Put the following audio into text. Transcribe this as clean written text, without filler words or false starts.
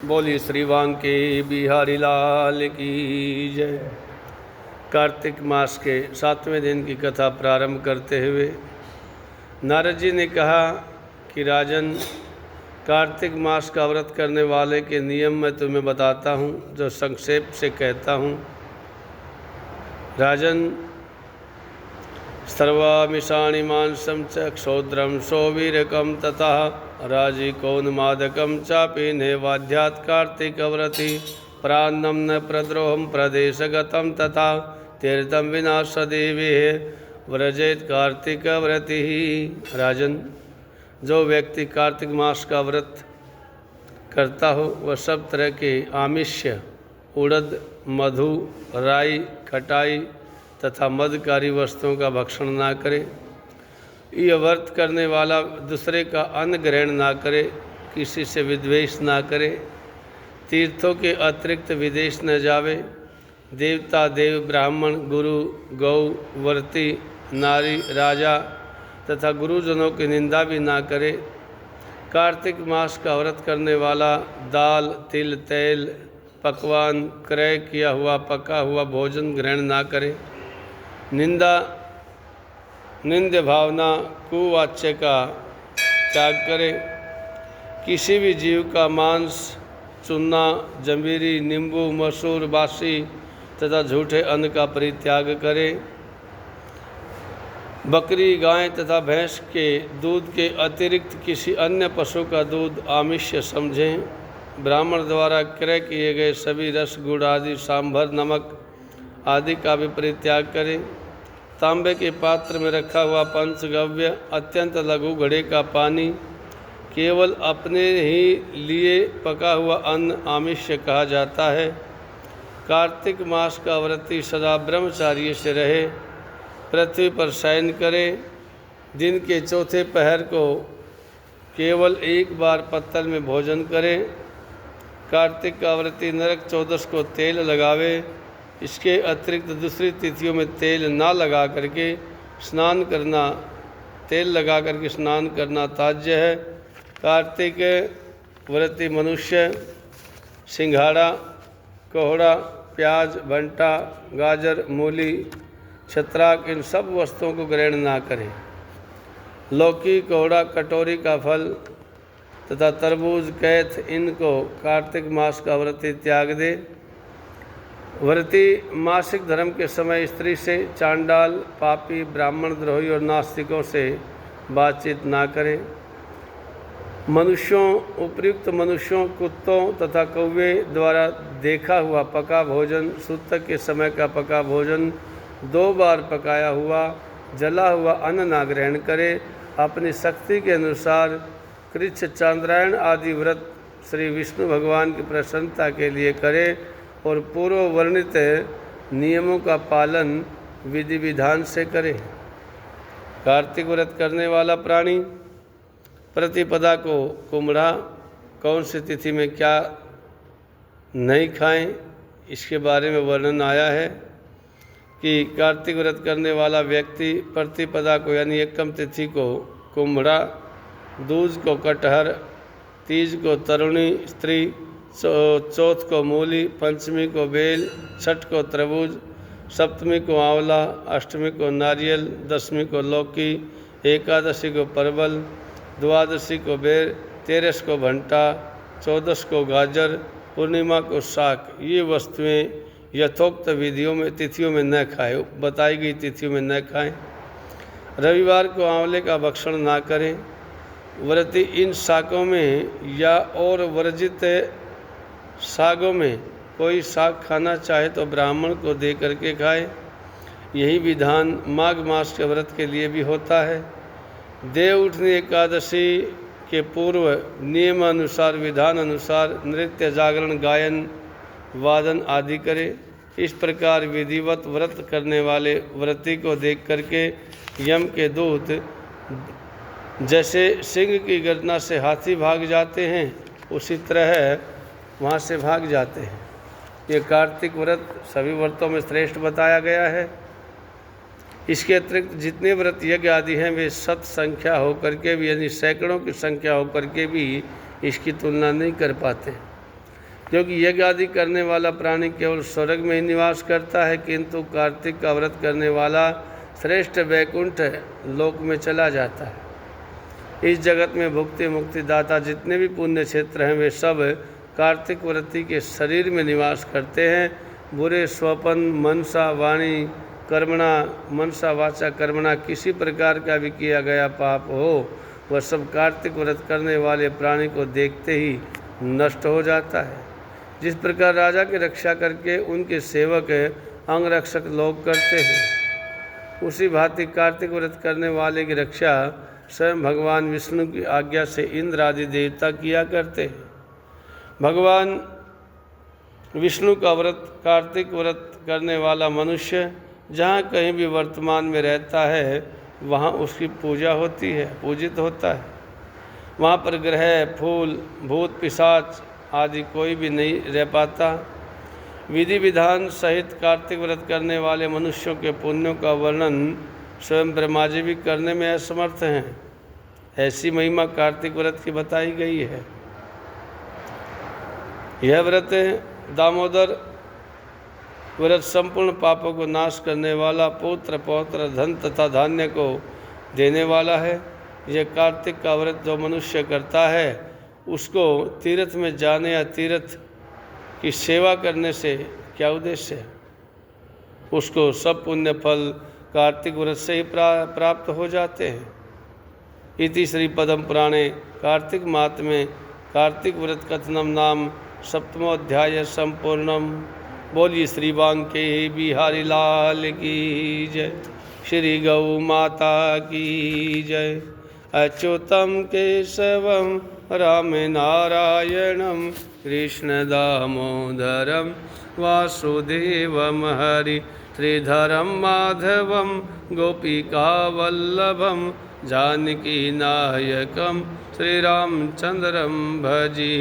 बोलिए श्री वांके बिहारी लाल की जय। कार्तिक मास के 7वें दिन की कथा प्रारंभ करते हुए नारद जी ने कहा कि राजन, कार्तिक मास का व्रत करने वाले के नियम मैं तुम्हें बताता हूँ, जो संक्षेप से कहता हूँ। राजन, सर्वामिषाणि मांसं च क्षौद्रं सौवीरकं तथा राजिकोन्मादकं चापि नैवाध्यात् कार्तिकव्रति प्रान्नं न प्रद्रोहं प्रदेशगतं तथा तीर्थं विना सदेवेह व्रजेत कार्तिकव्रतिः। राजन, जो व्यक्ति कार्तिक मास का व्रत करता हो वह सब तरह के आमिष्य, उड़द, मधु, राई, खटाई तथा मदकारी वस्तुओं का भक्षण ना करे। यह व्रत करने वाला दूसरे का अन्न ग्रहण ना करे, किसी से विद्वेष ना करे, तीर्थों के अतिरिक्त विदेश न जावे, देवता, देव, ब्राह्मण, गुरु, गौ, वर्ती, नारी, राजा तथा गुरुजनों की निंदा भी ना करे। कार्तिक मास का व्रत करने वाला दाल, तिल, तेल, पकवान, क्रय किया हुआ पका हुआ भोजन ग्रहण ना करे। निंद्य भावना, कुवाच्य का त्याग करे। किसी भी जीव का मांस, चूना, जंबीरी, नींबू, मसूर, बासी तथा झूठे अन्न का परित्याग करे। बकरी, गाय तथा भैंस के दूध के अतिरिक्त किसी अन्य पशु का दूध आमिष्य समझें। ब्राह्मण द्वारा क्रय किए गए सभी रस, गुड़ आदि, सांभर, नमक आदि का भी परित्याग करें। तांबे के पात्र में रखा हुआ पंचगव्य, अत्यंत लघु घड़े का पानी, केवल अपने ही लिए पका हुआ अन्न आमिष्य कहा जाता है। कार्तिक मास का व्रती सदा ब्रह्मचार्य से रहे, पृथ्वी पर शयन करे, दिन के चौथे पहर को केवल एक बार पत्तल में भोजन करे। कार्तिक का व्रती नरक चौदस को तेल लगावे। इसके अतिरिक्त दूसरी तिथियों में तेल ना लगा करके स्नान करना, तेल लगा करके स्नान करना त्याज्य है। कार्तिक व्रती मनुष्य सिंघाड़ा, कोहड़ा, प्याज, भंटा, गाजर, मूली, छत्राक इन सब वस्तुओं को ग्रहण ना करें। लौकी, कोहड़ा, कटोरी का फल तथा तरबूज, कैथ इनको कार्तिक मास का व्रती त्याग दे। व्रती मासिक धर्म के समय स्त्री से, चांडाल, पापी, ब्राह्मण द्रोही और नास्तिकों से बातचीत ना करे। मनुष्यों, उपयुक्त मनुष्यों, कुत्तों तथा कौवे द्वारा देखा हुआ पका भोजन, सूतक के समय का पका भोजन, 2 बार पकाया हुआ जला हुआ अन्न ना ग्रहण करे। अपनी शक्ति के अनुसार कृच्छ, चांद्रायण आदि व्रत श्री विष्णु भगवान की प्रसन्नता के लिए करे और पूर्व वर्णित नियमों का पालन विधि विधान से करे। कार्तिक व्रत करने वाला प्राणी प्रतिपदा को कुम्हड़ा, कौन सी तिथि में क्या नहीं खाएं, इसके बारे में वर्णन आया है कि कार्तिक व्रत करने वाला व्यक्ति प्रतिपदा को यानी एकम तिथि को कुम्हड़ा, दूज को कटहर, तीज को तरुणी स्त्री, चौथ को मूली, पंचमी को बेल, छठ को तरबूज, सप्तमी को आंवला, अष्टमी को नारियल, दशमी को लौकी, एकादशी को परवल, द्वादशी को बेर, 13 को भंटा, 14 को गाजर, पूर्णिमा को साग। ये वस्तुएं यथोक्त विधियों में तिथियों में न खाएं, बताई गई तिथियों में न खाएं। रविवार को आंवले का भक्षण ना करें। व्रती इन शाकों में या और वर्जित सागों में कोई साग खाना चाहे तो ब्राह्मण को दे करके खाए। यही विधान माघ मास के व्रत के लिए भी होता है। देव उठनी एकादशी के पूर्व नियमानुसार, विधान अनुसार नृत्य, जागरण, गायन, वादन आदि करे। इस प्रकार विधिवत व्रत करने वाले व्रती को देख करके यम के दूत जैसे सिंह की गर्जना से हाथी भाग जाते हैं, उसी तरह वहाँ से भाग जाते हैं। ये कार्तिक व्रत सभी व्रतों में श्रेष्ठ बताया गया है। इसके अतिरिक्त जितने व्रत यज्ञ आदि हैं वे शत संख्या होकर के भी यानी सैकड़ों की संख्या होकर के भी इसकी तुलना नहीं कर पाते। क्योंकि यज्ञ आदि करने वाला प्राणी केवल स्वर्ग में ही निवास करता है, किंतु कार्तिक का व्रत करने वाला श्रेष्ठ वैकुंठ लोक में चला जाता है। इस जगत में भुक्ति मुक्ति दाता जितने भी पुण्य क्षेत्र हैं वे सब कार्तिक व्रती के शरीर में निवास करते हैं। बुरे स्वपन मनसा वाणी कर्मणा मनसा वाचा कर्मणा किसी प्रकार का भी किया गया पाप हो वह सब कार्तिक व्रत करने वाले प्राणी को देखते ही नष्ट हो जाता है। जिस प्रकार राजा की रक्षा करके उनके सेवक अंगरक्षक लोग करते हैं, उसी भांति कार्तिक व्रत करने वाले की रक्षा स्वयं भगवान विष्णु की आज्ञा से इंद्र आदि देवता किया करते हैं। भगवान विष्णु का व्रत कार्तिक व्रत करने वाला मनुष्य जहाँ कहीं भी वर्तमान में रहता है वहाँ उसकी पूजा होती है, पूजित होता है। वहाँ पर ग्रह फूल भूत पिशाच आदि कोई भी नहीं रह पाता। विधि विधान सहित कार्तिक व्रत करने वाले मनुष्यों के पुण्यों का वर्णन स्वयं ब्रह्मा जी भी करने में असमर्थ हैं। ऐसी महिमा कार्तिक व्रत की बताई गई है। यह व्रत दामोदर व्रत संपूर्ण पापों को नाश करने वाला, पुत्र पौत्र धन तथा धान्य को देने वाला है। यह कार्तिक का व्रत जो मनुष्य करता है उसको तीर्थ में जाने या तीर्थ की सेवा करने से क्या उद्देश्य है? उसको सब पुण्य फल कार्तिक व्रत से ही प्राप्त हो जाते हैं। इति श्री पद्म पुराणे कार्तिक माहात्म्ये कार्तिक व्रत कथनम नाम सप्तमोऽध्याय संपूर्णम। बोलिए श्री बांके बिहारी लाल की जय, श्री गौ माता की जय। अच्युतम केशवम राम नारायणम कृष्ण दामोदरम वासुदेवम हरि श्रीधरम माधवम गोपिका वल्लभम जानकी नायकम श्री रामचंद्रम भजी।